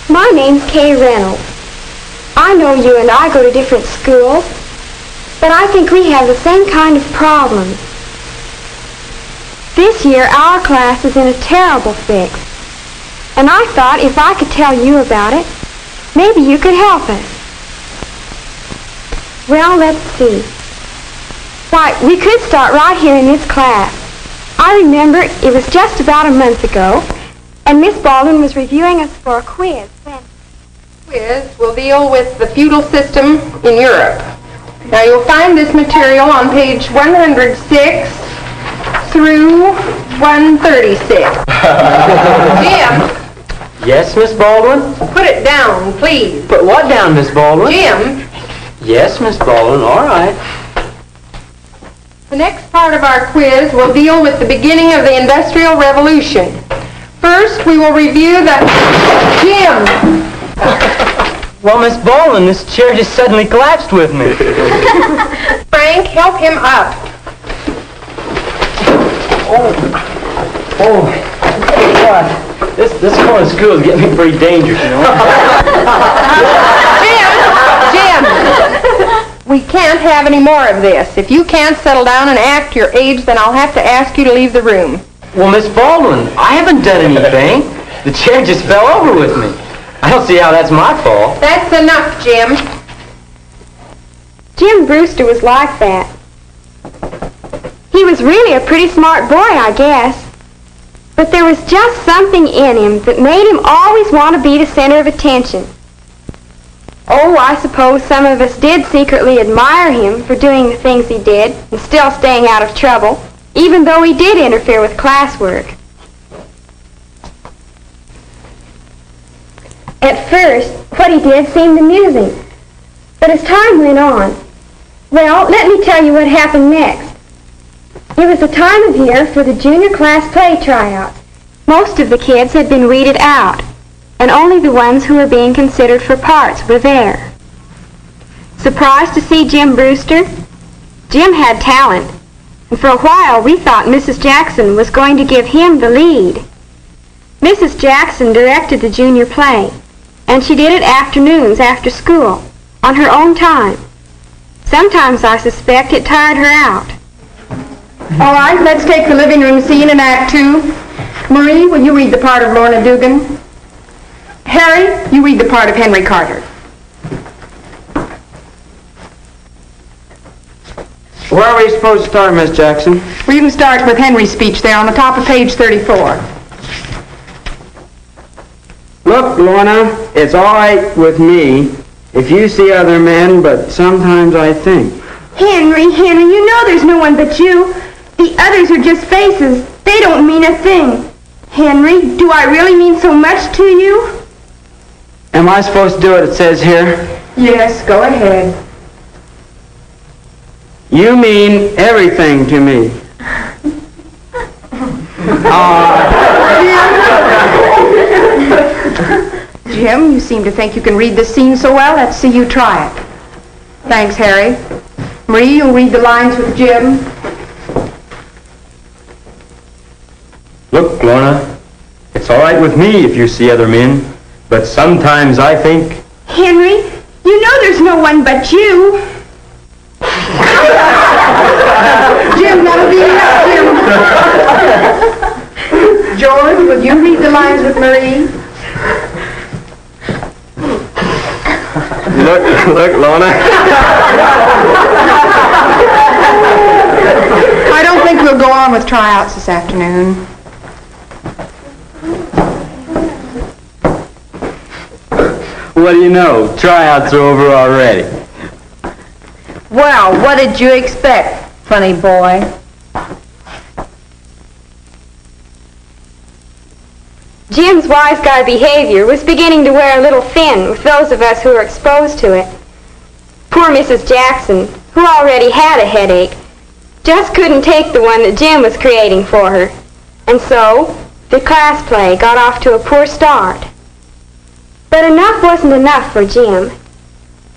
My name's Kay Reynolds. I know you and I go to different schools, but I think we have the same kind of problems. This year, our class is in a terrible fix, and I thought if I could tell you about it, maybe you could help us. Well, let's see. Why, we could start right here in this class. I remember it was just about a month ago, and Miss Baldwin was reviewing us for a quiz. Quiz will deal with the feudal system in Europe. Now you'll find this material on page 106 through 136. Jim! Yes, Miss Baldwin? Put it down, please. Put what down, Miss Baldwin? Jim! Yes, Miss Baldwin, all right. The next part of our quiz will deal with the beginning of the Industrial Revolution. First, we will review the... Jim! Well, Miss Baldwin, this chair just suddenly collapsed with me. Frank, help him up. Oh, God. This whole school is getting pretty dangerous, you know. Jim! We can't have any more of this. If you can't settle down and act your age, then I'll have to ask you to leave the room. Well, Miss Baldwin, I haven't done anything. The chair just fell over with me. I don't see how that's my fault. That's enough, Jim. Jim Brewster was like that. He was really a pretty smart boy, I guess. But there was just something in him that made him always want to be the center of attention. Oh, I suppose some of us did secretly admire him for doing the things he did and still staying out of trouble, even though he did interfere with classwork. At first, what he did seemed amusing, but as time went on, well, let me tell you what happened next. It was the time of year for the junior class play tryouts. Most of the kids had been weeded out, and only the ones who were being considered for parts were there. Surprised to see Jim Brewster? Jim had talent, and for a while we thought Mrs. Jackson was going to give him the lead. Mrs. Jackson directed the junior play, and she did it afternoons after school, on her own time. Sometimes I suspect it tired her out. All right, let's take the living room scene in Act 2. Marie, will you read the part of Lorna Dugan? Harry, you read the part of Henry Carter. Where are we supposed to start, Miss Jackson? Well, you can start with Henry's speech there on the top of page 34. Look, Lorna, it's all right with me if you see other men, but sometimes I think. Henry, you know there's no one but you. The others are just faces. They don't mean a thing. Henry, do I really mean so much to you? Am I supposed to do what it says here? Yes, go ahead. You mean everything to me. Jim, you seem to think you can read this scene so well. Let's see you try it. Thanks, Harry. Marie, you'll read the lines with Jim. Look, Lorna, it's all right with me if you see other men, but sometimes I think... Henry, you know there's no one but you. Jim, that'll be enough, Jim. George, will you read the lines with Marie? Look, Lorna. I don't think we'll go on with tryouts this afternoon. What do you know? Tryouts are over already. Well, what did you expect, funny boy? Jim's wise guy behavior was beginning to wear a little thin with those of us who were exposed to it. Poor Mrs. Jackson, who already had a headache, just couldn't take the one that Jim was creating for her. And so, the class play got off to a poor start. But enough wasn't enough for Jim.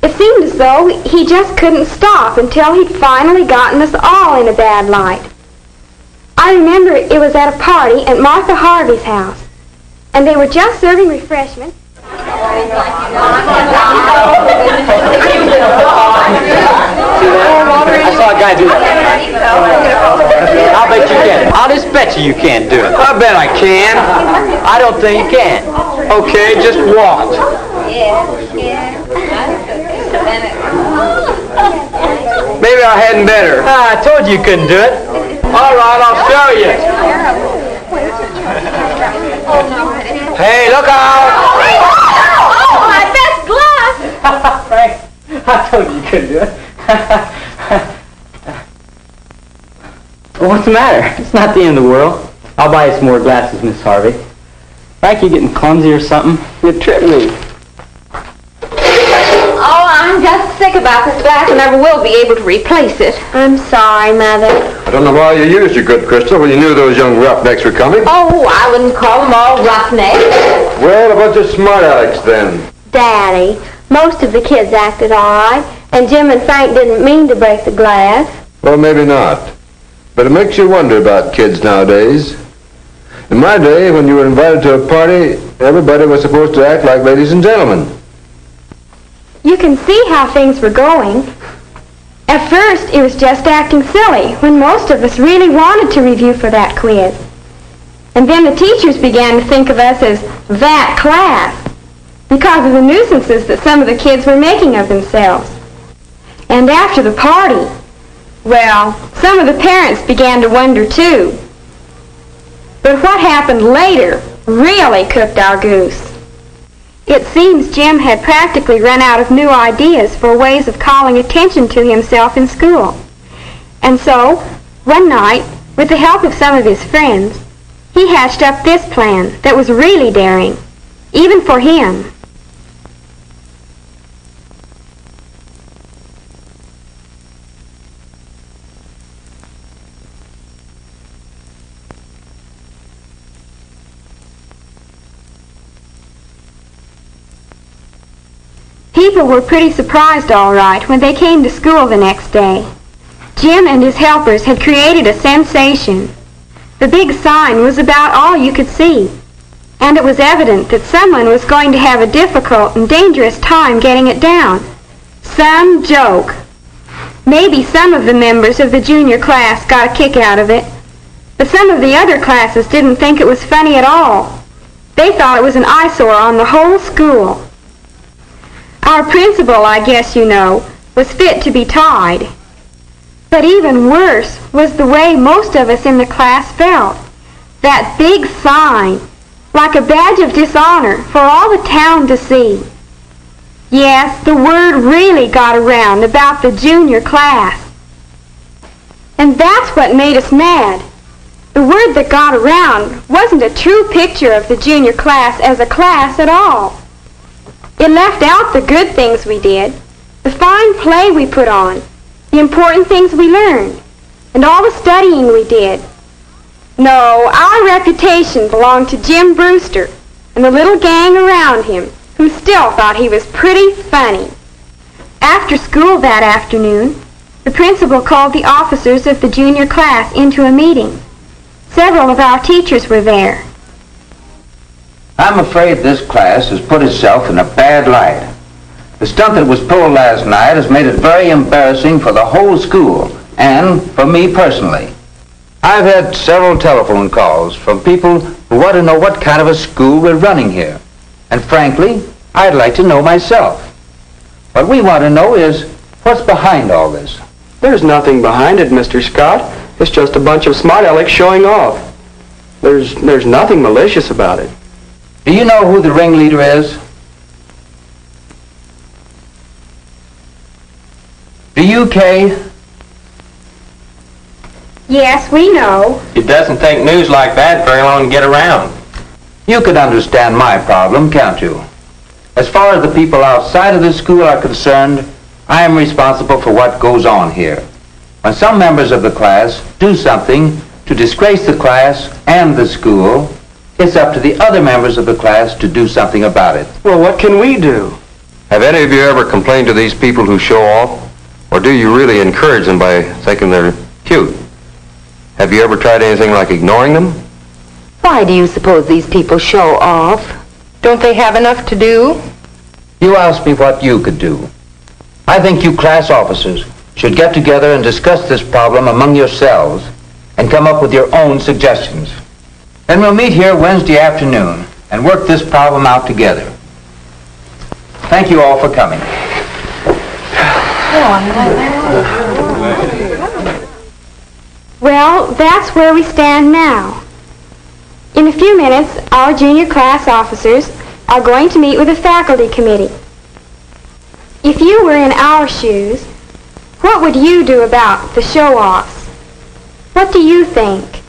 It seemed as though he just couldn't stop until he'd finally gotten us all in a bad light. I remember it was at a party at Martha Harvey's house, and they were just serving refreshments. I saw a guy do that. I'll bet you can. I'll just bet you can't do it. I bet I can. I don't think you can. Okay, just walk. Maybe I hadn't better. I told you couldn't do it. All right, I'll show you. Hey, look out! Oh, my best glove! Frank, I told you couldn't do it. Well, what's the matter? It's not the end of the world. I'll buy you some more glasses, Miss Harvey. Frank, you getting clumsy or something? You tripped me. Oh, I'm just sick about this glass and never will be able to replace it. I'm sorry, Mother. I don't know why you used your good crystal when you knew those young roughnecks were coming. Oh, I wouldn't call them all roughnecks. Well, a bunch of smart alecks then. Daddy, most of the kids acted all right, and Jim and Frank didn't mean to break the glass. Well, maybe not. But it makes you wonder about kids nowadays. In my day, when you were invited to a party, everybody was supposed to act like ladies and gentlemen. You can see how things were going. At first, it was just acting silly, when most of us really wanted to review for that quiz. And then the teachers began to think of us as that class, because of the nuisances that some of the kids were making of themselves. And after the party, well, some of the parents began to wonder too. But what happened later really cooked our goose. It seems Jim had practically run out of new ideas for ways of calling attention to himself in school. And so, one night, with the help of some of his friends, he hatched up this plan that was really daring, even for him. People were pretty surprised, all right, when they came to school the next day. Jim and his helpers had created a sensation. The big sign was about all you could see, and it was evident that someone was going to have a difficult and dangerous time getting it down. Some joke. Maybe some of the members of the junior class got a kick out of it, but some of the other classes didn't think it was funny at all. They thought it was an eyesore on the whole school. Our principal, I guess you know, was fit to be tied. But even worse was the way most of us in the class felt. That big sign, like a badge of dishonor for all the town to see. Yes, the word really got around about the junior class. And that's what made us mad. The word that got around wasn't a true picture of the junior class as a class at all. It left out the good things we did, the fine play we put on, the important things we learned, and all the studying we did. No, our reputation belonged to Jim Brewster and the little gang around him, who still thought he was pretty funny. After school that afternoon, the principal called the officers of the junior class into a meeting. Several of our teachers were there. I'm afraid this class has put itself in a bad light. The stunt that was pulled last night has made it very embarrassing for the whole school, and for me personally. I've had several telephone calls from people who want to know what kind of a school we're running here. And frankly, I'd like to know myself. What we want to know is what's behind all this. There's nothing behind it, Mr. Scott. It's just a bunch of smart alecks showing off. There's nothing malicious about it. Do you know who the ringleader is? Do you, Kay? Yes, we know. It doesn't take news like that very long to get around. You could understand my problem, can't you? As far as the people outside of the school are concerned, I am responsible for what goes on here. When some members of the class do something to disgrace the class and the school, it's up to the other members of the class to do something about it. Well, what can we do? Have any of you ever complained to these people who show off? Or do you really encourage them by thinking they're cute? Have you ever tried anything like ignoring them? Why do you suppose these people show off? Don't they have enough to do? You asked me what you could do. I think you class officers should get together and discuss this problem among yourselves and come up with your own suggestions. Then we'll meet here Wednesday afternoon and work this problem out together. Thank you all for coming. Well, that's where we stand now. In a few minutes, our junior class officers are going to meet with the faculty committee. If you were in our shoes, what would you do about the show-offs? What do you think?